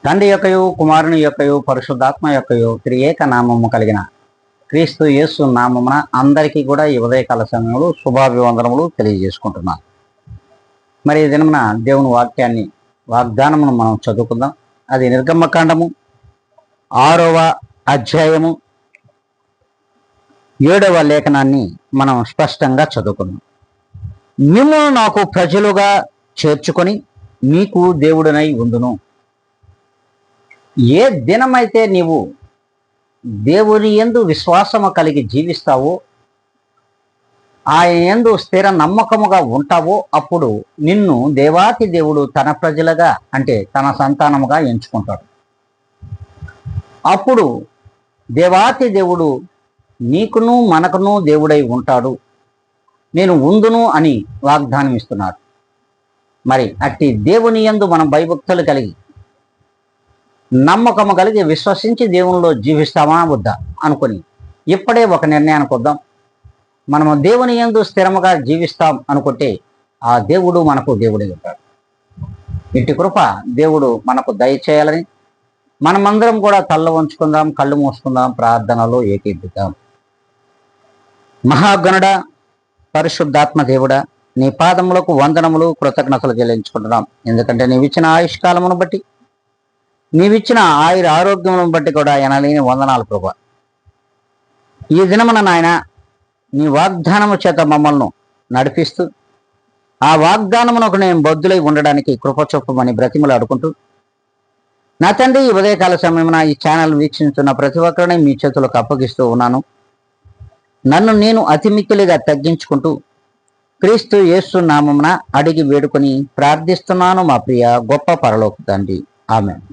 తండ్రి యొక్కయు కుమారుని యొక్కయు పరిశుద్ధాత్మ యొక్కయు త్రియేక నామము కలిగిన క్రీస్తు యేసు నామమున అందరికీ కూడా ఈ ఉదయకాల సమయంలో శుభాభివందనములు తెలియజేసుకుంటున్నాను. మరి ఈ దినమున దేవుని వాగ్దానమును మనం చదువుకుందాం. అది నిర్గమకాండము 6వ అధ్యాయము 7వ లేఖనాన్ని మనం స్పష్టంగా చదువుకుందాం. మిమ్మును నాకు ప్రజలుగా చేర్చుకొని మీకు దేవుడనై ఉండును. ఏ దినమైతే నీవు దేవుని యందు విశ్వాసము కలిగి జీవిస్తావో, ఆయన యందు స్థిర నమ్మకముగా ఉంటావో, అప్పుడు నిన్ను దేవాతి దేవుడు తన ప్రజలుగా అంటే తన సంతానముగా ఎంచుకుంటాడు. అప్పుడు దేవాతి దేవుడు నీకును మనకును దేవుడై ఉంటాడు, నేను ఉందును అని వాగ్దానం ఇస్తున్నాడు. మరి అట్టి దేవుని యందు మనం భయభక్తులు కలిగి నమ్మకము కలిగి విశ్వసించి దేవునిలో జీవిస్తామా వద్దా అనుకొని ఇప్పుడే ఒక నిర్ణయానికి వద్దాం. మనము దేవుని యందు స్థిరముగా జీవిస్తాం అనుకుంటే ఆ దేవుడు మనకు దేవుడై ఉంటాడు. ఇట్టి కృప దేవుడు మనకు దయచేయాలని మనమందరం కూడా తల్ల వంచుకుందాం, కళ్ళు మూసుకుందాం, ప్రార్థనలో ఏకీభవిద్దాం. మహాగణుడ, పరిశుద్ధాత్మ దేవుడా, నీ పాదములకు వందనములు, కృతజ్ఞతలు చెల్లించుకుంటున్నాం. ఎందుకంటే నీవిచ్చిన ఆయుష్కాలమును బట్టి, నీవిచ్చిన ఆరోగ్యములను బట్టి కూడా ఎనలేని వందనాలు ప్రభా. ఈ దినమున నాయన నీ వాగ్దానము చేత మమ్మల్ని నడిపిస్తూ ఆ వాగ్దానమునకు నేను బద్దులై ఉండడానికి కృపచొప్పమని బ్రతిమలు అడుకుంటూ, నా తండ్రి ఈ ఉదయకాల సమయమున ఈ ఛానల్ వీక్షిస్తున్న ప్రతి ఒక్కరిని మీ చేతులకు అప్పగిస్తూ ఉన్నాను. నన్ను నేను అతి మిక్కిలిగా తగ్గించుకుంటూ క్రీస్తు యేసు నామమున అడిగి వేడుకొని ప్రార్థిస్తున్నాను మా ప్రియ గొప్ప పరలోక తండ్రి. ఆమేన్.